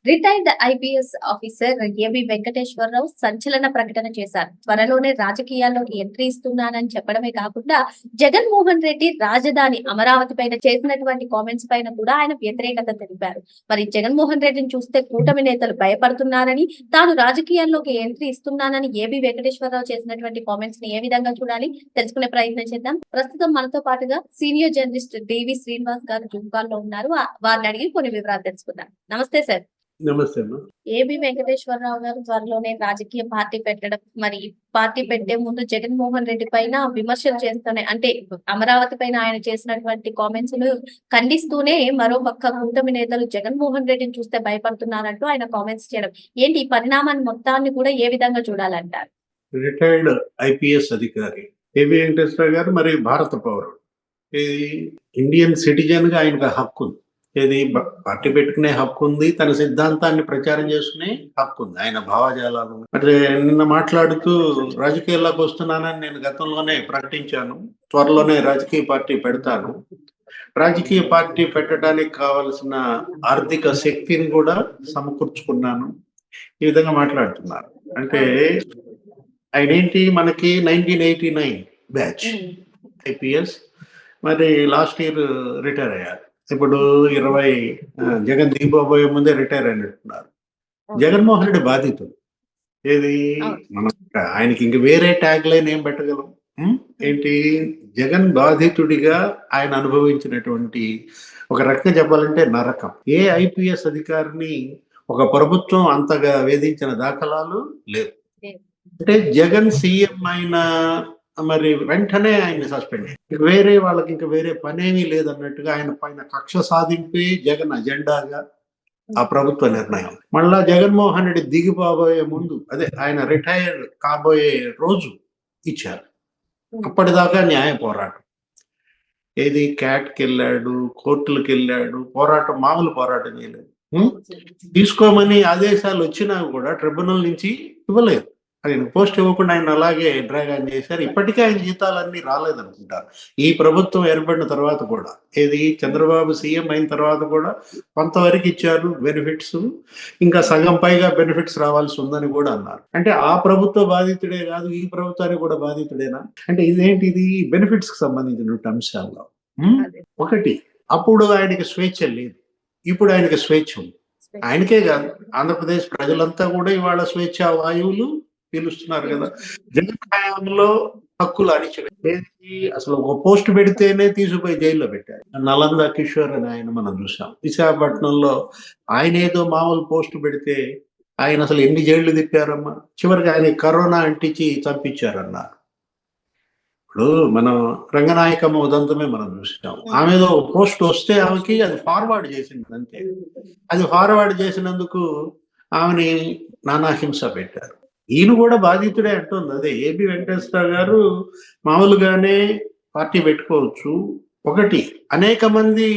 Retired IPS officer AB Venkateswara Rao సంచలన ప్రకటన చేశారు. త్వరలోనే రాజకీయాల్లోకి ఎంట్రీ ఇస్తున్నానని చెప్పడమే కాకుండా జగన్మోహన్ రెడ్డి రాజధాని అమరావతి పైన చేసినటువంటి కామెంట్స్ పైన కూడా ఆయన వ్యతిరేకత తెలిపారు. మరి జగన్మోహన్ రెడ్డిని చూస్తే కూటమి నేతలు భయపడుతున్నారని, తాను రాజకీయాల్లోకి ఎంట్రీ ఇస్తున్నానని ఏబి వెంకటేశ్వరరావు చేసినటువంటి కామెంట్స్ ని ఏ విధంగా చూడాలి తెలుసుకునే ప్రయత్నం చేద్దాం. ప్రస్తుతం మనతో పాటుగా సీనియర్ జర్నలిస్ట్ డివి శ్రీనివాస్ గారు జూమ్ కాల్ లో ఉన్నారు. వారిని అడిగి కొన్ని వివరాలు తెలుసుకుందాం. నమస్తే సార్. నమస్తే. ఏబి వెంకటేశ్వరరావు గారు త్వరలోనే రాజకీయ పార్టీ పెట్టడం, మరి పార్టీ పెట్టే ముందు జగన్మోహన్ రెడ్డి పైన విమర్శలు చేస్తూనే, అంటే అమరావతి పైన ఆయన చేసినటువంటి కామెంట్స్ ను ఖండిస్తూనే మరో పక్క కూటమి నేతలు జగన్మోహన్ రెడ్డిని చూస్తే భయపడుతున్నారంటూ ఆయన కామెంట్స్ చేయడం ఏంటి, ఈ పరిణామాన్ని మొత్తాన్ని కూడా ఏ విధంగా చూడాలంటారు? రిటైర్డ్ ఐపీఎస్ అధికారి ఏబి వెంకటేశ్వర గారు మరి భారత పౌరుడు. ఇండియన్ సిటిజన్ గా ఆయనకు హక్కు ఉంది. పార్టీ పెట్టుకునే హక్కు ఉంది, తన సిద్ధాంతాన్ని ప్రచారం చేసుకునే హక్కు ఉంది, ఆయన భావజాలాలు. మరి నిన్న మాట్లాడుతూ రాజకీయాల్లోకి వస్తున్నానని నేను గతంలోనే ప్రకటించాను. త్వరలోనే రాజకీయ పార్టీ పెడతాను. రాజకీయ పార్టీ పెట్టడానికి కావలసిన ఆర్థిక శక్తిని కూడా సమకూర్చుకున్నాను, ఈ విధంగా మాట్లాడుతున్నారు. అంటే ఆయన ఏంటి, మనకి 1989 బ్యాచ్ ఐపీఎస్, మరి లాస్ట్ ఇయర్ రిటైర్ అయ్యారు. ఇప్పుడు 20 జగన్ దిగిపోబోయే ముందే రిటైర్ అయినట్టున్నారు. జగన్మోహన్ రెడ్డి బాధితుడు. మనం ఆయనకి ఇంక వేరే ట్యాగ్ లైన్ ఏం పెట్టగలం? ఏంటి, జగన్ బాధితుడిగా ఆయన అనుభవించినటువంటి, ఒక రకంగా చెప్పాలంటే నరకం. ఏ ఐపీఎస్ అధికారిని ఒక ప్రభుత్వం అంతగా వేధించిన దాఖలాలు లేవు. అంటే జగన్ సీఎం అయిన మరి వెంటనే ఆయన సస్పెండ్ అయ్యారు. వేరే వాళ్ళకి ఇంకా వేరే పనేమీ లేదన్నట్టుగా ఆయన పైన కక్ష సాధింపే జగన్ అజెండాగా ఆ ప్రభుత్వ నిర్ణయం. మళ్ళా జగన్మోహన్ రెడ్డి దిగిపోబోయే ముందు, అదే ఆయన రిటైర్ కాబోయే రోజు ఇచ్చారు. అప్పటిదాకా న్యాయ పోరాటం. క్యాట్కి వెళ్ళాడు, కోర్టులకు వెళ్ళాడు, పోరాటం మామూలు పోరాటం చేయలేదు. తీసుకోమని ఆదేశాలు వచ్చినా కూడా ట్రిబ్యునల్ నుంచి ఇవ్వలేదు. ఆయన పోస్ట్ ఇవ్వకుండా ఆయన అలాగే డ్రాగ్ ఆన్ చేశారు. ఇప్పటికే ఆయన జీతాలన్నీ రాలేదనుకుంటారు ఈ ప్రభుత్వం ఏర్పడిన తర్వాత కూడా. చంద్రబాబు సీఎం అయిన తర్వాత కూడా కొంతవరకు ఇచ్చారు బెనిఫిట్స్, ఇంకా సగం పైగా బెనిఫిట్స్ రావాల్సి ఉందని కూడా అన్నారు. అంటే ఆ ప్రభుత్వ బాధితుడే కాదు, ఈ ప్రభుత్వానికి కూడా బాధితుడేనా? అంటే ఇది బెనిఫిట్స్ కి సంబంధించిన అంశాల్లో. ఒకటి, అప్పుడు ఆయనకి స్వేచ్ఛ లేదు, ఇప్పుడు ఆయనకి స్వేచ్ఛ ఉంది. ఆయనకే కాదు, ఆంధ్రప్రదేశ్ ప్రజలంతా కూడా ఇవాళ స్వేచ్ఛ వాయువులు పీలుస్తున్నారు కదా. జగన్ హయాంలో హక్కులు అణిచివేసి అసలు ఒక పోస్ట్ పెడితేనే తీసుకుపోయి జైల్లో పెట్టారు. నలంద కిషోర్ అని ఆయన మనం చూసాం. విశాఖపట్నంలో ఆయన ఏదో మామూలు పోస్ట్ పెడితే ఆయన అసలు ఎన్ని జైళ్లు తిప్పారమ్మా. చివరికి ఆయన కరోనా అంటించి చంపించారన్నారు. ఇప్పుడు మనం రంగనాయకమ్మ ఉదంతమే మనం చూసాం. ఆమె ఏదో పోస్ట్ వస్తే ఆమెకి అది ఫార్వర్డ్ చేసింది అంతే. అది ఫార్వర్డ్ చేసినందుకు ఆమెని నానా హింస పెట్టారు. ఈయన కూడా బాధితుడే అంటుంది. అదే ఏబి వెంకటేశ్వర గారు మామూలుగానే పార్టీ పెట్టుకోవచ్చు. ఒకటి, అనేక మంది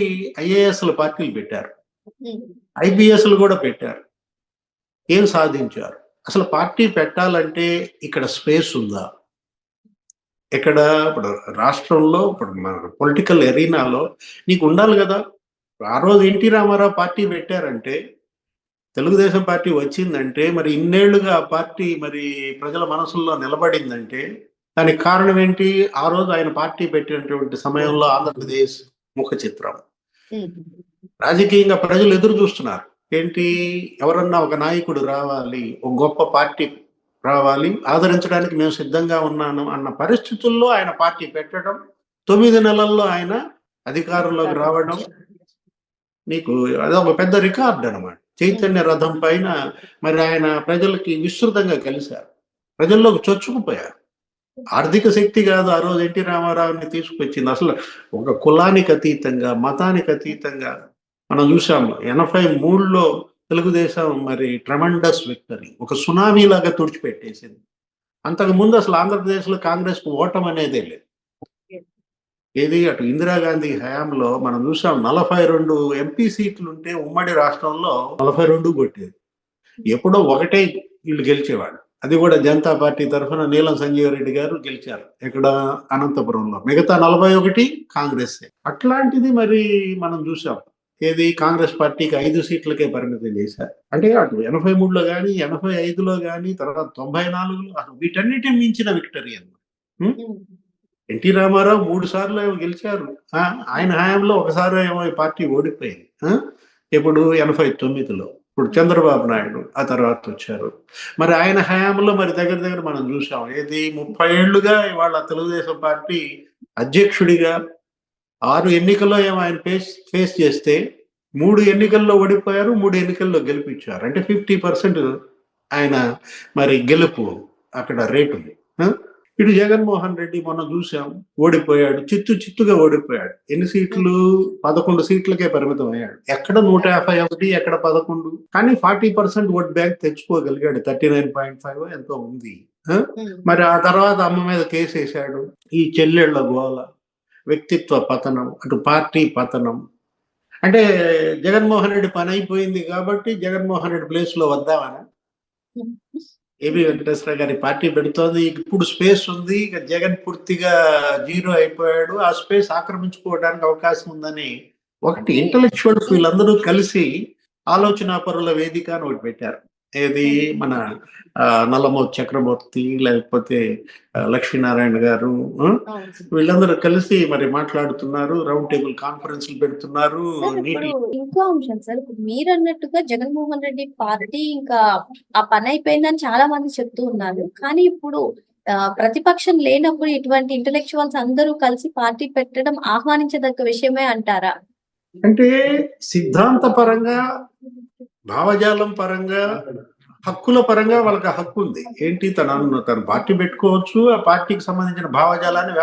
ఐఏఎస్ల పార్టీలు పెట్టారు, ఐపీఎస్లు కూడా పెట్టారు. ఏం సాధించారు? అసలు పార్టీ పెట్టాలంటే ఇక్కడ స్పేస్ ఉందా? ఇక్కడ ఇప్పుడు రాష్ట్రంలో, ఇప్పుడు మన పొలిటికల్ ఎరీనాలో నీకు ఉండాలి కదా. ఆ రోజు ఎన్టీ రామారావు పార్టీ పెట్టారంటే, తెలుగుదేశం పార్టీ వచ్చిందంటే, మరి ఇన్నేళ్లుగా ఆ పార్టీ మరి ప్రజల మనసుల్లో నిలబడిందంటే దానికి కారణం ఏంటి? ఆ రోజు ఆయన పార్టీ పెట్టినటువంటి సమయంలో ఆంధ్రప్రదేశ్ ముఖ చిత్రం. రాజకీయంగా ప్రజలు ఎదురు చూస్తున్నారు. ఎవరన్నా ఒక నాయకుడు రావాలి, ఒక గొప్ప పార్టీ రావాలి, ఆదరించడానికి మేము సిద్ధంగా ఉన్నాను అన్న పరిస్థితుల్లో ఆయన పార్టీ పెట్టడం, 9 నెలల్లో ఆయన అధికారంలోకి రావడం, నీకు అదొక పెద్ద రికార్డ్ అన్నమాట. చైతన్య రథం పైన మరి ఆయన ప్రజలకి విస్తృతంగా కలిశారు, ప్రజల్లోకి చొచ్చుకుపోయారు. ఆర్థిక శక్తి కాదు ఆ రోజు ఎన్టీ రామారావుని తీసుకొచ్చింది. అసలు ఒక కులానికి అతీతంగా, మతానికి అతీతంగా మనం చూసాము. 83లో తెలుగుదేశం మరి ట్రెమండస్ విక్టరీ, ఒక సునామీ లాగా తుడిచిపెట్టేసింది. అంతకు ముందు అసలు ఆంధ్రప్రదేశ్లో కాంగ్రెస్ కు ఓటం అనేదే లేదు. అటు ఇందిరాగాంధీ హయాంలో మనం చూసాం, 42 ఎంపీ సీట్లు ఉంటే ఉమ్మడి రాష్ట్రంలో 42 కొట్టేది. ఎప్పుడో ఒకటే వీళ్ళు గెలిచేవాడు, అది కూడా జనతా పార్టీ తరఫున నీలం సంజీవ్ రెడ్డి గారు గెలిచారు ఇక్కడ అనంతపురంలో. మిగతా 41 కాంగ్రెస్. అట్లాంటిది మరి మనం చూసాం ఏది కాంగ్రెస్ పార్టీకి 5 సీట్లకే పరిమితం చేశారు. అంటే అటు 83లో గాని, 85లో గాని, తర్వాత 94లో అసలు వీటన్నిటిని మించిన విక్టరీ అన్నమాట. హ్మ్. ఎన్టీ రామారావు 3 సార్లు ఏమో గెలిచారు. ఆ! ఆయన హయాంలో ఒకసారి ఏమో ఈ పార్టీ ఓడిపోయింది. ఎప్పుడు 89లో. ఇప్పుడు చంద్రబాబు నాయుడు ఆ తర్వాత వచ్చారు. మరి ఆయన హయాంలో మరి దగ్గర దగ్గర మనం చూసాం. ఏది 30 ఏళ్లుగా ఇవాళ తెలుగుదేశం పార్టీ అధ్యక్షుడిగా 6 ఎన్నికల్లో ఏమో ఆయన ఫేస్ చేస్తే 3 ఎన్నికల్లో ఓడిపోయారు. 3 ఎన్నికల్లో గెలిపించారు. అంటే 50% ఆయన మరి గెలుపు అక్కడ రేట్ ఉంది. ఆ! ఇటు జగన్మోహన్ రెడ్డి మొన్న చూసాం ఓడిపోయాడు. చిత్తుగా ఓడిపోయాడు. ఎన్ని సీట్లు? 11 సీట్లకే పరిమితం అయ్యాడు. ఎక్కడ 151 ఎక్కడ 11 కానీ 40% ఓట్ బ్యాంక్ తెచ్చుకోగలిగాడు. 39.5 ఎంతో ఉంది. ఆ! మరి ఆ తర్వాత అమ్మ మీద కేసేశాడు. ఈ చెల్లెళ్ళ గోల, వ్యక్తిత్వ పతనం, అటు పార్టీ పతనం. అంటే జగన్మోహన్ రెడ్డి పని అయిపోయింది కాబట్టి జగన్మోహన్ రెడ్డి ప్లేస్‌లో వద్దామనా? ఏబీ వెంకటేశ్వర గారి పార్టీ పెడుతోంది. ఇప్పుడు స్పేస్ ఉంది. ఇక జగన్ పూర్తిగా జీరో అయిపోయాడు. ఆ స్పేస్ ఆక్రమించుకోవడానికి అవకాశం ఉందని ఒకటి ఇంటలెక్చువల్స్ వీళ్ళందరూ కలిసి ఆలోచనా పరుల వేదిక అని ఒకటి పెట్టారు. ఏది మన నల్లమోతు చక్రవర్తి లేకపోతే లక్ష్మీనారాయణ గారు వీళ్ళందరూ కలిసి మరి మాట్లాడుతున్నారు. రౌండ్ టేబుల్ కాన్ఫరెన్స్‌లు పెడుతున్నారు. సార్ ఇప్పుడు నీటి ఇంకో అంశం సార్. ఇప్పుడు మీరన్నట్టుగా జగన్మోహన్ రెడ్డి పార్టీ ఇంకా ఆ పని అయిపోయిందని చాలా మంది చెప్తూ ఉన్నారు. కానీ ఇప్పుడు ప్రతిపక్షం లేనప్పుడు ఇటువంటి ఇంటలెక్చువల్స్ అందరూ కలిసి పార్టీ పెట్టడం ఆహ్వానించదగ్గ విషయమే అంటారా? అంటే సిద్ధాంత పరంగా, భావజాలం పరంగా, హక్కుల పరంగా వాళ్ళకి ఆ హక్కు ఉంది. ఏంటి తను పార్టీ పెట్టుకోవచ్చు. ఆ పార్టీకి సంబంధించిన భావజాలాన్ని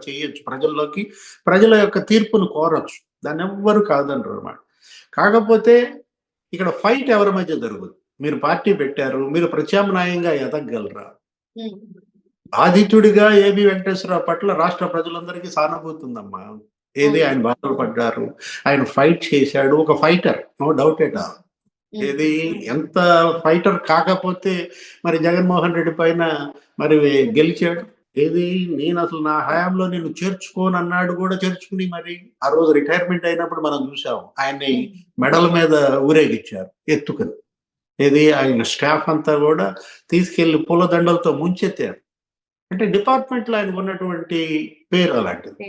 చేయొచ్చు ప్రజల్లోకి. ప్రజల యొక్క తీర్పును కోరొచ్చు. దాన్నెవ్వరు కాదనరనమాట. కాకపోతే ఇక్కడ ఫైట్ ఎవరి మధ్య జరుగుద్ది. మీరు పార్టీ పెట్టారు. మీరు ప్రత్యామ్నాయంగా ఎదగగలరా? బాధితుడిగా ఏబీ వెంకటేశ్వరరావు పట్ల రాష్ట్ర ప్రజలందరికీ సానుభూతి ఉందమ్మా. ఏది ఆయన బాధలు పడ్డారు. ఆయన ఫైట్ చేశాడు. ఒక fighter. No doubt at all. ఏది ఎంత ఫైటర్ కాకపోతే మరి జగన్మోహన్ రెడ్డి పైన మరి గెలిచాడు. ఏది నేను అసలు నా హయాంలో నిన్ను చేర్చుకోనన్నాడు కూడా చేర్చుకుని మరి ఆ రోజు రిటైర్మెంట్ అయినప్పుడు మనం చూసాం. ఆయన్ని మెడల మీద ఊరేగిచ్చారు ఎత్తుకుని. ఏది ఆయన స్టాఫ్ అంతా కూడా తీసుకెళ్లి పూలదండలతో ముంచెత్తారు. అంటే డిపార్ట్మెంట్‌లో ఆయనకున్నటువంటి పేరు అలాంటిది.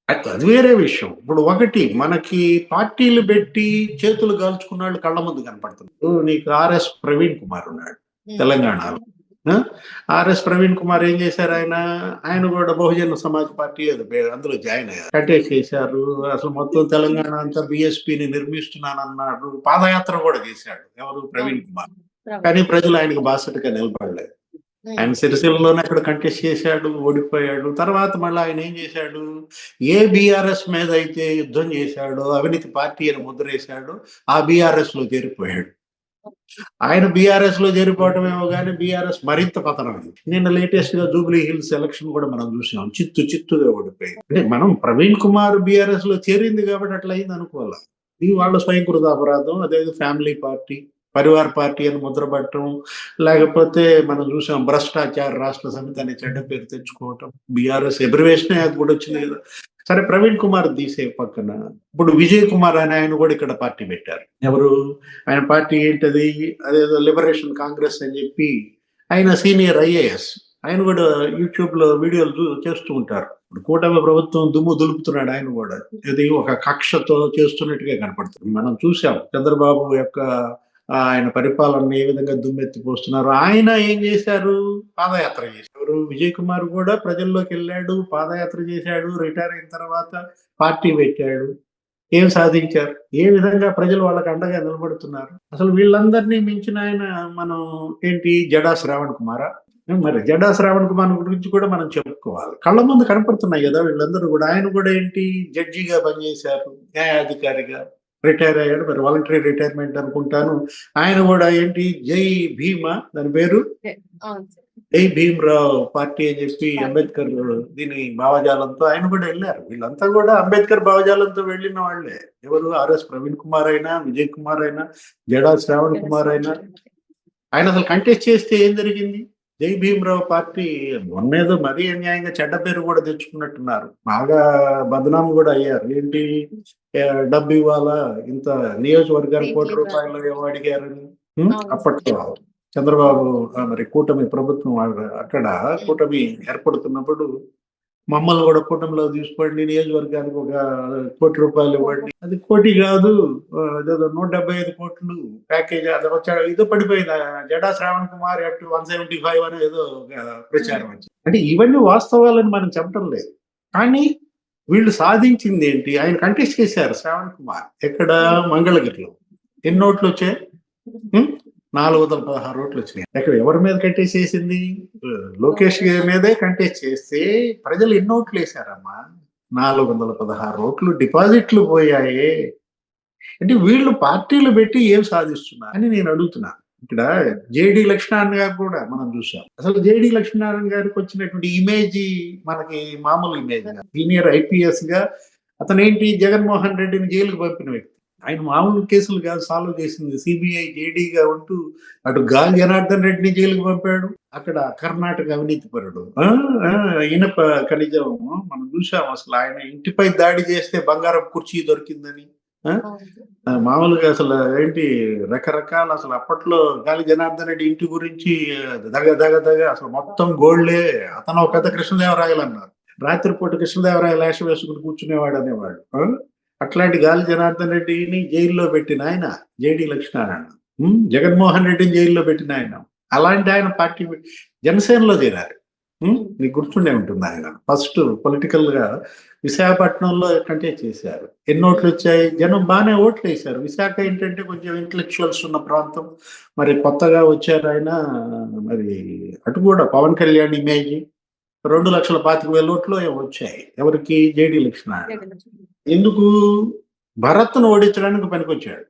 అది వేరే విషయం. ఇప్పుడు ఒకటి మనకి పార్టీలు పెట్టి చేతులు కాల్చుకున్నాళ్ళు కళ్ళ ముందు కనపడుతున్నారు. నీకు ఆర్ఎస్ ప్రవీణ్ కుమార్ ఉన్నాడు తెలంగాణలో. ఆ! ఆర్ఎస్ ప్రవీణ్ కుమార్ ఏం చేశారు ఆయన? ఆయన కూడా బహుజన సమాజ్ పార్టీ అందులో జాయిన్ అయ్యారు. కట్టేసి చేశారు. అసలు మొత్తం తెలంగాణ అంతా బీఎస్పీని నిర్మిస్తున్నానన్నాడు. పాదయాత్ర కూడా చేశాడు. ఎవరు? ప్రవీణ్ కుమార్. కానీ ప్రజలు ఆయనకు బాసటగా నిలబడలేదు. ఆయన సిరిసిల్లలోనే అక్కడ కంటెస్ట్ చేశాడు, ఓడిపోయాడు. తర్వాత మళ్ళీ ఆయన ఏం చేశాడు? ఏ బీఆర్ఎస్ మీద అయితే యుద్ధం చేశాడో, అవినీతి పార్టీ అని ముద్రేశాడో, ఆ బీఆర్ఎస్‌లో చేరిపోయాడు. ఆయన బీఆర్ఎస్‌లో చేరిపోవటమేమో గాని బీఆర్ఎస్ మరింత పతనమైంది. నిన్న లేటెస్ట్‌గా జూబ్లీ హిల్స్ ఎలక్షన్ కూడా మనం చూసాం. చిత్తుగా ఓడిపోయింది. అంటే మనం ప్రవీణ్ కుమార్ బీఆర్ఎస్‌లో చేరింది కాబట్టి అట్లా అయింది అనుకోవాలా. ఇది వాళ్ళ స్వయంకృత అపరాధం. అదేదో ఫ్యామిలీ పార్టీ, పరివార్ పార్టీ అని ముద్రపట్టడం, లేకపోతే మనం చూసాం భ్రష్టాచార రాష్ట్ర సమితి అనే చెడ్డ పేరు తెచ్చుకోవటం. బీఆర్ఎస్ అబ్రివేషనే అది కూడా వచ్చింది కదా! సరే ప్రవీణ్ కుమార్ తీసే పక్కన ఇప్పుడు విజయ్ కుమార్ అని ఆయన కూడా ఇక్కడ పార్టీ పెట్టారు. ఎవరు? ఆయన పార్టీ ఏంటది? అదేదో లిబరేషన్ కాంగ్రెస్ అని చెప్పి ఆయన సీనియర్ ఐఏఎస్. ఆయన కూడా యూట్యూబ్‌లో వీడియోలు చేస్తూ ఉంటారు. ఇప్పుడు కూటమి ప్రభుత్వం దుమ్ము దులుపుతున్నాడు ఆయన కూడా. ఇది ఒక కక్షతో చేస్తున్నట్టుగా కనపడుతుంది. మనం చూసాం చంద్రబాబు యొక్క ఆయన పరిపాలనని ఏ విధంగా దుమ్మెత్తిపోస్తున్నారు. ఆయన ఏం చేశారు? పాదయాత్ర చేశారు. ఎవరు? విజయ్ కుమార్ కూడా ప్రజల్లోకెళ్ళాడు, పాదయాత్ర చేశాడు. రిటైర్ అయిన తర్వాత పార్టీ పెట్టాడు. ఏం సాధించారు? ఏ విధంగా ప్రజలు వాళ్ళకి అండగా నిలబడుతున్నారు? అసలు వీళ్ళందరినీ మించిన ఆయన మనం ఏంటి జడా శ్రావణ్ కుమారా? మరి జడా శ్రావణ్ కుమార్ గురించి కూడా మనం చెప్పుకోవాలి. కళ్ళ ముందు కనపడుతున్నాయి కదా వీళ్ళందరూ కూడా. ఆయన కూడా ఏంటి జడ్జిగా పనిచేశారు, న్యాయాధికారిగా రిటైర్ అయ్యాడు. మరి వాలంటరీ రిటైర్మెంట్ అనుకుంటాను. ఆయన కూడా ఏంటి జై భీమా దాని పేరు జై భీమ్‌రావ్ పార్టీ అని చెప్పి అంబేద్కర్ దీని భావజాలంతో ఆయన కూడా వెళ్ళారు. వీళ్ళంతా కూడా అంబేద్కర్ భావజాలంతో వెళ్ళిన వాళ్ళే. ఎవరు? ఆర్ఎస్ ప్రవీణ్ కుమార్ అయినా, విజయ్ కుమార్ అయినా, జడా శ్రావణ్ కుమార్ అయినా. ఆయన అసలు కంటెస్ట్ చేస్తే ఏం జరిగింది? జై భీమరావు పార్టీ మొన్నేదో మరీ అన్యాయంగా చెడ్డ పేరు కూడా తెచ్చుకున్నట్టున్నారు, బాగా బదనాం కూడా అయ్యారు. ఏంటి డబ్బు ఇవ్వాలా, ఇంత నియోజకవర్గానికి ₹1 ఏమో అడిగారని. అప్పట్లో చంద్రబాబు మరి కూటమి ప్రభుత్వం అక్కడ కూటమి ఏర్పడుతున్నప్పుడు మమ్మల్ని కూడా కూటమిలో తీసుకోండి, నియోజకవర్గానికి ₹1 కోటి ఇవ్వండి. అది కోటి కాదు, అదేదో 175 కోట్లు ప్యాకేజ్ అది వచ్చా ఏదో పడిపోయింది. జడా శ్రావణ్ కుమార్ అటు 175 అని ఏదో ప్రచారం వచ్చింది. అంటే ఇవన్నీ వాస్తవాలని మనం చెప్పడం లేదు, కానీ వీళ్ళు సాధించింది ఏంటి? ఆయన కంటెస్ట్ చేశారు శ్రావణ్ కుమార్ ఎక్కడ, మంగళగిరిలో. ఎన్ని ఓట్లు వచ్చాయి? 416 ఓట్లు వచ్చినాయి. ఎక్కడ ఎవరి మీద కంటెస్ట్ చేసింది? లోకేష్ మీదే కంటెస్ట్ చేస్తే ప్రజలు ఎన్ని ఓట్లు వేశారమ్మా? 416 ఓట్లు డిపాజిట్లు పోయాయి. అంటే వీళ్ళు పార్టీలు పెట్టి ఏం సాధిస్తున్నారు అని నేను అడుగుతున్నా. ఇక్కడ జేడి లక్ష్మీనారాయణ గారు కూడా మనం చూసాం. అసలు జేడి లక్ష్మీనారాయణ గారికి వచ్చినటువంటి ఇమేజ్ మనకి మామూలు ఇమేజ్, సీనియర్ ఐపీఎస్ గా అతనేంటి జగన్మోహన్ రెడ్డిని జైలుకు పంపిన వ్యక్తి. ఆయన మామూలు కేసులు కాదు సాల్వ్ చేసింది, సిబిఐ జేడీగా ఉంటూ అటు గాలి జనార్దన్ రెడ్డిని జైలుకు పంపాడు, అక్కడ కర్ణాటక అవినీతి పరుడు. ఇనప ఖనిజం మనం చూసాం. అసలు ఆయన ఇంటిపై దాడి చేస్తే బంగారం కుర్చీ దొరికిందని. మామూలుగా అసలు ఏంటి రకరకాల, అసలు అప్పట్లో గాలి జనార్దన్ రెడ్డి ఇంటి గురించి దగ అసలు మొత్తం గోల్డే. అతను ఒక పెద్ద కృష్ణదేవరాయలు అన్నారు, రాత్రిపూట కృష్ణదేవరాయలు వేష వేసుకుని కూర్చునేవాడు అనేవాడు. అట్లాంటి గాలి జనార్దన్ రెడ్డిని జైల్లో పెట్టిన ఆయన జేడి లక్ష్మీనారాయణ, జగన్మోహన్ రెడ్డిని జైల్లో పెట్టిన ఆయన. అలాంటి ఆయన పార్టీ జనసేనలో చేరారు. మీకు గుర్తుండే ఉంటుంది, ఆయన ఫస్ట్ పొలిటికల్ గా విశాఖపట్నంలో కంటెస్ట్ చేశారు. ఎన్ని ఓట్లు వచ్చాయి? జనం బాగానే ఓట్లు వేశారు. విశాఖ ఏంటంటే కొంచెం ఇంటలెక్చువల్స్ ఉన్న ప్రాంతం, మరి కొత్తగా వచ్చారు ఆయన. మరి అటు కూడా పవన్ కళ్యాణ్ ఇమేజ్ 2,25,000 ఓట్లు వచ్చాయి. ఎవరికి? జేడి లక్ష్మీనారాయణ. ఎందుకు? భరత్ను ఓడించడానికి పనికొచ్చాడు.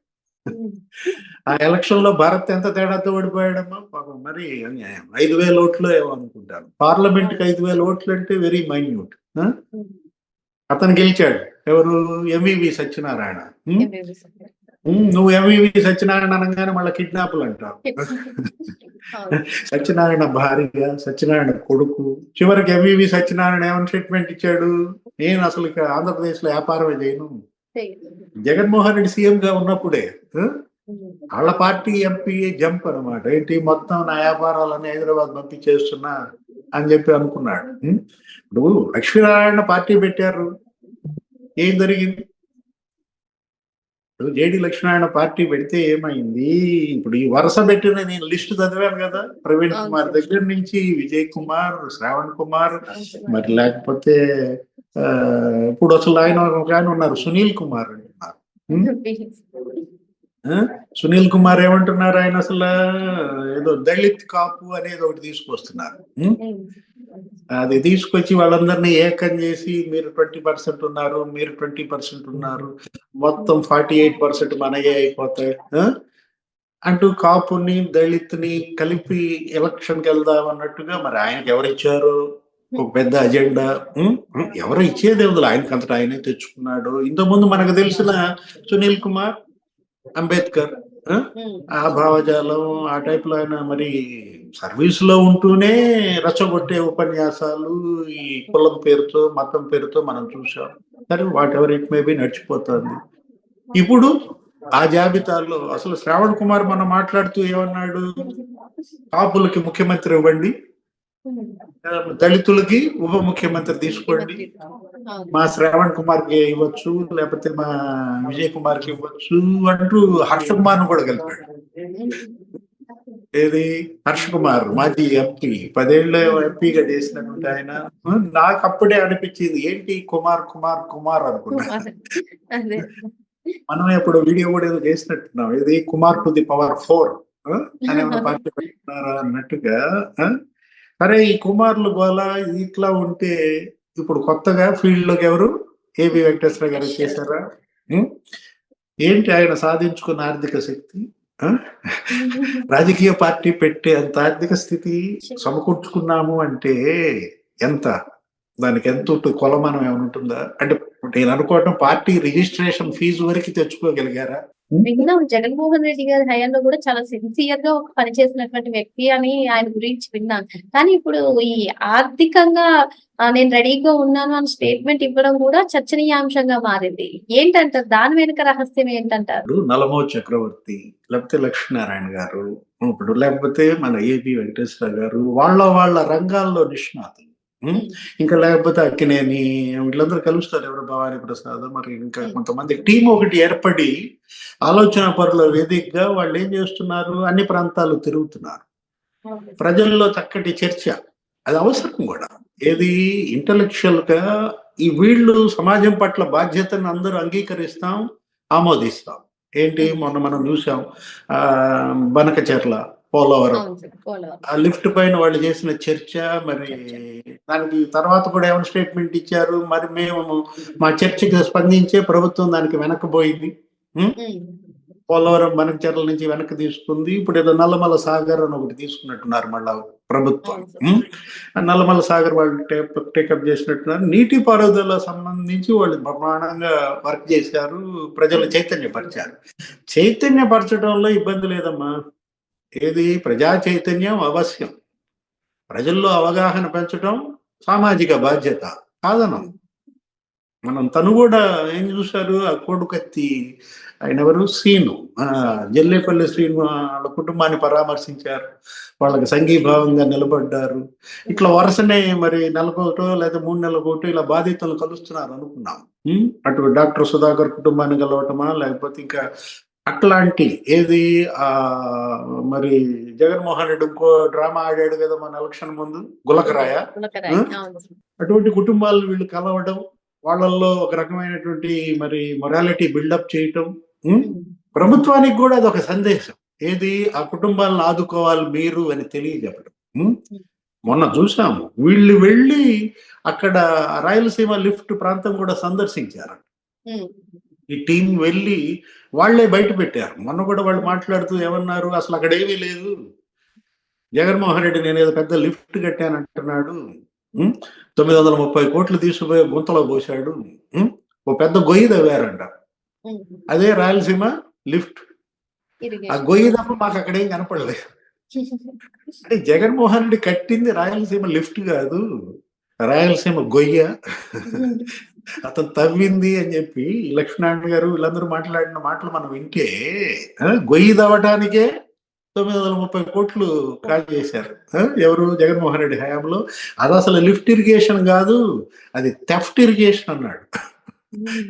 ఆ ఎలక్షన్ లో భరత్ ఎంత తేడాతో ఓడిపోయాడమ్మా పాపం, మరి అన్యాయం. 5,000 ఓట్లు ఏమో అనుకుంటాను. పార్లమెంట్ కి 5,000 ఓట్లు అంటే వెరీ మైన్యూట్. అతను గెలిచాడు. ఎవరు? ఎంవివి సత్యనారాయణ. నువ్వు ఎంవివి సత్యనారాయణ అనగానే మళ్ళీ కిడ్నాపులు అంటావు. సత్యనారాయణ భార్య, సత్యనారాయణ కొడుకు. చివరికి ఎంవివి సత్యనారాయణ ఏమైనా స్టేట్మెంట్ ఇచ్చాడు? నేను అసలు ఇక ఆంధ్రప్రదేశ్ లో వ్యాపారమే చేయను. జగన్మోహన్ రెడ్డి సీఎం గా ఉన్నప్పుడే వాళ్ళ పార్టీ ఎంపీ జంప్ అనమాట. ఏంటి, మొత్తం నా వ్యాపారాలని హైదరాబాద్ పంపించేస్తున్నా అని చెప్పి అనుకున్నాడు. ఇప్పుడు లక్ష్మీనారాయణ పార్టీ పెట్టారు, ఏం జరిగింది? జేడి లక్ష్మీనారాయణ పార్టీ పెడితే ఏమైంది? ఇప్పుడు ఈ వరుస పెట్టిన నేను లిస్టు చదివాను కదా, ప్రవీణ్ కుమార్ దగ్గర నుంచి విజయ్ కుమార్, శ్రావణ్ కుమార్, మరి లేకపోతే ఇప్పుడు అసలు ఆయన ఒక ఆయన ఉన్నారు సునీల్ కుమార్ అంటున్నారు. సునీల్ కుమార్ ఏమంటున్నారు? ఆయన అసలు ఏదో దళిత్ కాపు అనేది ఒకటి తీసుకొస్తున్నారు. అది తీసుకొచ్చి వాళ్ళందరినీ ఏకం చేసి మీరు 20% ఉన్నారు, మీరు 20% ఉన్నారు, మొత్తం 48% మనయే అయిపోతాయి అంటూ కాపుని దళిత్ని కలిపి ఎలక్షన్కి వెళ్దాం అన్నట్టుగా. మరి ఆయనకి ఎవరిచ్చారు ఒక పెద్ద అజెండా? ఎవరు ఇచ్చేది వదిలే, ఆయనకి అంతటా ఆయనే తెచ్చుకున్నాడు. ఇంతకుముందు మనకు తెలిసిన సునీల్ కుమార్, అంబేద్కర్, ఆ భావజాలం ఆ టైప్ లో ఆయన మరి సర్వీస్ లో ఉంటూనే రచ్చగొట్టే ఉపన్యాసాలు ఈ కులం పేరుతో మతం పేరుతో మనం చూసాం. సరే, whatever it may be నడిచిపోతుంది. ఇప్పుడు ఆ జాబితాలో అసలు శ్రావణ్ కుమార్ మనం మాట్లాడుతూ ఏమన్నాడు? కాపులకి ముఖ్యమంత్రి ఇవ్వండి, దళితులకి ఉప ముఖ్యమంత్రి తీసుకోండి, మా శ్రావణ్ కుమార్ కి ఇవ్వచ్చు, లేకపోతే మా విజయ్ కుమార్ కి ఇవ్వచ్చు అంటూ హర్ష కుమార్ ను కూడా కలిపాడు. ఏది? హర్ష కుమార్ మాజీ ఎంపీ, 10 ఏళ్ళు ఎంపీగా చేసినటువంటి ఆయన. నాకు అప్పుడే అనిపించింది, ఏంటి కుమార్ కుమార్ కుమార్ అనుకున్నా. మనం ఇప్పుడు వీడియో కూడా ఏదో చేసినట్టున్నాం, ఇది కుమార్ టు ది పవర్ 4 అనే పార్టీ పెట్టుకున్నారా అన్నట్టుగా. సరే, ఈ కుమార్లు గోళ ఇట్లా ఉంటే ఇప్పుడు కొత్తగా ఫీల్డ్ లోకి ఎవరు? ఏబి వెంకటేశ్వర గారు చేశారా? ఏంటి ఆయన సాధించుకున్న ఆర్థిక శక్తి? రాజకీయ పార్టీ పెట్టే అంత ఆర్థిక స్థితి సమకూర్చుకున్నాము అంటే ఎంత, దానికి ఎంత ఉంటుంది? కొలమానం ఏమైనా ఉంటుందా? అంటే నేను అనుకోవటం పార్టీ రిజిస్ట్రేషన్ ఫీజు వరకు తెచ్చుకోగలిగారా? విన్నాం. జగన్మోహన్ రెడ్డి గారి హయాంలో కూడా చాలా సిన్సియర్ గా ఒక పని చేసినటువంటి వ్యక్తి అని ఆయన గురించి విన్నాను. కానీ ఇప్పుడు ఈ ఆర్థికంగా నేను రెడీగా ఉన్నాను అని స్టేట్మెంట్ ఇవ్వడం కూడా చర్చనీయాంశంగా మారింది. ఏంటంటారు? దాని వెనుక రహస్యం ఏంటంటారు? ఇప్పుడు నలమోజు చక్రవర్తి, లేకపోతే లక్ష్మీనారాయణ గారు, ఇప్పుడు లేకపోతే మన ఏబి వెంకటేశ్వర గారు, వాళ్ళ రంగాల్లో నిష్ణాతులు. ఇంకా లేకపోతే అక్కినేని, వీళ్ళందరూ కలుస్తారు. ఎవరు భవానీ ప్రసాద్, మరి ఇంకా కొంతమంది టీం ఒకటి ఏర్పడి ఆలోచన పరుల వేదికగా వాళ్ళు ఏం చేస్తున్నారు, అన్ని ప్రాంతాలు తిరుగుతున్నారు. ప్రజల్లో చక్కటి చర్చ అది అవసరం కూడా. ఏది ఇంటలెక్చువల్ గా ఈ వీళ్ళు సమాజం పట్ల బాధ్యతను అందరూ అంగీకరిస్తాం, ఆమోదిస్తాం. ఏంటి మొన్న మనం చూసాం, బనకచెర్ల, పోలవరం, ఆ లిఫ్ట్ పైన వాళ్ళు చేసిన చర్చ, మరి దానికి తర్వాత కూడా ఏమైనా స్టేట్మెంట్ ఇచ్చారు, మరి మేము మా చర్చకి స్పందించే ప్రభుత్వం దానికి వెనక్కిపోయింది. పోలవరం బనకచెర్ల నుంచి వెనక్కి తీసుకుంది. ఇప్పుడు ఏదో నల్లమల సాగర్ అని ఒకటి తీసుకున్నట్టున్నారు మళ్ళా ప్రభుత్వం. నల్లమల సాగర్ వాళ్ళు టేకప్ చేసినట్టున్నారు. నీటి పారుదల సంబంధించి వాళ్ళు బ్రహ్మాండంగా వర్క్ చేశారు, ప్రజలు చైతన్యపరిచారు. చైతన్యపరచడంలో ఇబ్బంది లేదమ్మా. ఏది ప్రజా చైతన్యం అవశ్యం, ప్రజల్లో అవగాహన పెంచడం సామాజిక బాధ్యత కాదనం. మనం తను కూడా ఏం చూశారు, ఆ కోడుకత్తి ఆయన ఎవరు, శ్రీను, జల్లేపల్లి శ్రీను వాళ్ళ కుటుంబాన్ని పరామర్శించారు, వాళ్ళకి సంఘీభావంగా నిలబడ్డారు. ఇట్లా వరుసనే మరి నెలకోటో లేదా 3 నెలలకోటో ఇలా బాధితులను కలుస్తున్నారు అనుకున్నాం. అటు డాక్టర్ సుధాకర్ కుటుంబాన్ని కలవటమా, లేకపోతే ఇంకా అట్లాంటి ఏది మరి జగన్మోహన్ రెడ్డి ఇంకో డ్రామా ఆడాడు కదా మన ఎలక్షన్ ముందు, గులకరాయ. అటువంటి కుటుంబాలను వీళ్ళు కలవడం, వాళ్ళల్లో ఒక రకమైనటువంటి మరి మొరాలిటీ బిల్డప్ చేయటం, ప్రభుత్వానికి కూడా అదొక సందేశం. ఏది ఆ కుటుంబాలను ఆదుకోవాలి మీరు అని తెలియజెప్పడం. మొన్న చూసాము, వీళ్ళు వెళ్ళి అక్కడ రాయలసీమ లిఫ్ట్ ప్రాంతం కూడా సందర్శించారు. ఈ టీం వెళ్ళి వాళ్లే బయట పెట్టారు. మొన్న కూడా వాళ్ళు మాట్లాడుతూ ఏమన్నారు, అసలు అక్కడ ఏమీ లేదు, జగన్మోహన్ రెడ్డి నేను ఏదో పెద్ద లిఫ్ట్ కట్టాను అంటున్నాడు, 930 కోట్లు తీసుకుపోయి గుంతలో పోశాడు, ఓ పెద్ద గొయ్యి తవ్వారంట, అదే రాయలసీమ లిఫ్ట్. ఆ గొయ్యి తప్ప మాకు అక్కడేం కనపడలేదు. అంటే జగన్మోహన్ రెడ్డి కట్టింది రాయలసీమ లిఫ్ట్ కాదు, రాయలసీమ గొయ్య. అతను తవ్వింది అని చెప్పి లక్ష్మీనారాయణ గారు వీళ్ళందరూ మాట్లాడిన మాటలు మనం వింటే, గొయ్యి తవ్వటానికే 930 కోట్లు కాల్ చేశారు ఎవరు, జగన్మోహన్ రెడ్డి హయాంలో. అది అసలు లిఫ్ట్ ఇరిగేషన్ కాదు, అది థెఫ్ట్ ఇరిగేషన్ అన్నాడు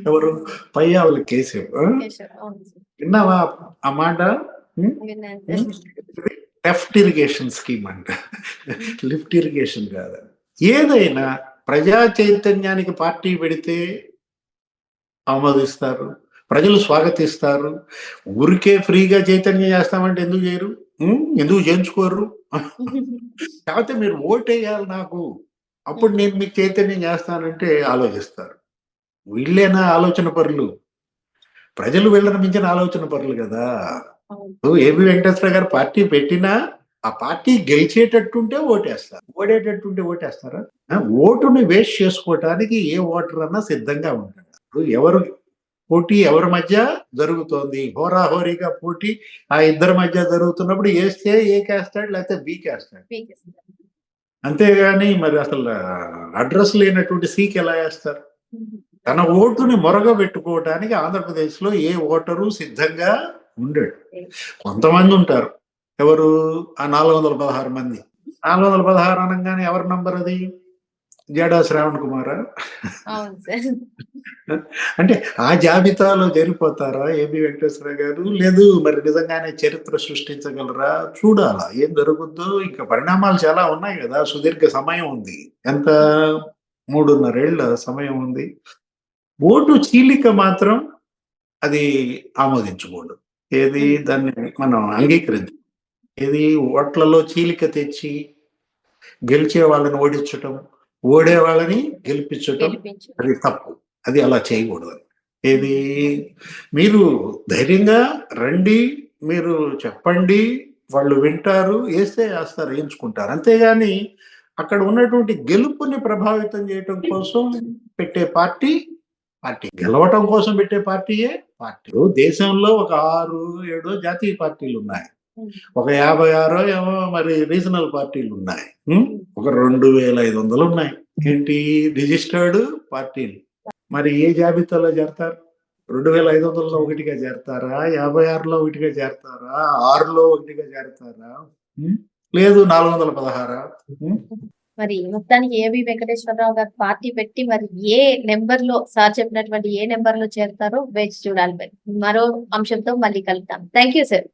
ఎవరు, పయ్యావుల కేశవ్. విన్నావా ఆ మాట? థెఫ్ట్ ఇరిగేషన్ స్కీమ్ అంట, లిఫ్ట్ ఇరిగేషన్ కాదు. ఏదైనా ప్రజా చైతన్యానికి పార్టీ పెడితే ఆమోదిస్తారు, ప్రజలు స్వాగతిస్తారు. ఊరికే ఫ్రీగా చైతన్యం చేస్తామంటే ఎందుకు చేయరు, ఎందుకు చేయించుకోరు? కాకపోతే మీరు ఓటేయాలి నాకు, అప్పుడు నేను మీకు చైతన్యం చేస్తానంటే ఆలోచిస్తారు. వీళ్ళేనా ఆలోచన పరులు? ప్రజలు వీళ్ళని మించిన ఆలోచన పరులు కదా. ఏబి వెంకటేశ్వర గారు పార్టీ పెట్టినా ఆ పార్టీ గెలిచేటట్టుంటే ఓటేస్తారు, ఓడేటట్టుంటే ఓటేస్తారా? ఓటుని వేస్ట్ చేసుకోవటానికి ఏ ఓటర్ అన్నా సిద్ధంగా ఉంటాడు. ఎవరు పోటీ ఎవరి మధ్య జరుగుతోంది, హోరాహోరీగా పోటీ ఆ ఇద్దరి మధ్య జరుగుతున్నప్పుడు వేస్తే ఏకేస్తాడు, లేకపోతే బీకేస్తాడు. అంతేగాని మరి అసలు అడ్రస్ లేనటువంటి సీకి ఎలా వేస్తారు? తన ఓటుని మొరగబెట్టుకోవటానికి ఆంధ్రప్రదేశ్ లో ఏ ఓటరు సిద్ధంగా ఉండడు. కొంతమంది ఉంటారు, ఎవరు ఆ 416 మంది. 416 అనగానే ఎవరి నంబర్ అది, జడా శ్రావణ్ కుమారా? అంటే ఆ జాబితాలో జరిపోతారా ఏబి వెంకటేశ్వర గారు? లేదు మరి నిజంగానే చరిత్ర సృష్టించగలరా? చూడాలా ఏం జరుగుద్దో. ఇంకా పరిణామాలు చాలా ఉన్నాయి కదా, సుదీర్ఘ సమయం ఉంది, ఎంత 3.5 ఏళ్ల సమయం ఉంది. ఓటు చీలిక మాత్రం అది ఆమోదించకూడదు. ఏది దాన్ని మనం అంగీకరించు. ఏది ఓట్లలో చీలిక తెచ్చి గెలిచే వాళ్ళని ఓడించటం, ఓడే వాళ్ళని గెలిపించటం అది తప్పు, అది అలా చేయకూడదు. ఏది మీరు ధైర్యంగా రండి, మీరు చెప్పండి, వాళ్ళు వింటారు, వేస్తే వేస్తారు, వేయించుకుంటారు. అంతేగాని అక్కడ ఉన్నటువంటి గెలుపుని ప్రభావితం చేయటం కోసం పెట్టే పార్టీ, పార్టీ గెలవటం కోసం పెట్టే పార్టీయే పార్టీలు దేశంలో ఒక 6-7 జాతీయ పార్టీలు ఉన్నాయి. ఒక 56 ఏమో మరి రీజనల్ పార్టీలు ఉన్నాయి. ఒక 2500 ఉన్నాయి. ఏంటి రిజిస్టర్డ్ పార్టీలు. మరి ఏ జాబితాలో చేరతారు? 2500లో ఒకటిగా చేరతారా? 56లో ఒకటిగా చేరతారా? 6లో ఒకటిగా చేరతారా? లేదు 416. మరి మొత్తానికి ఏబి వెంకటేశ్వరరావు గారు పార్టీ పెట్టి మరి ఏ నెంబర్ లో సార్ చెప్పినటువంటి ఏ నెంబర్ లో చేరతారో వేచి చూడాలి. మరో అంశంతో మళ్ళీ కలుద్దాం. Thank you sir.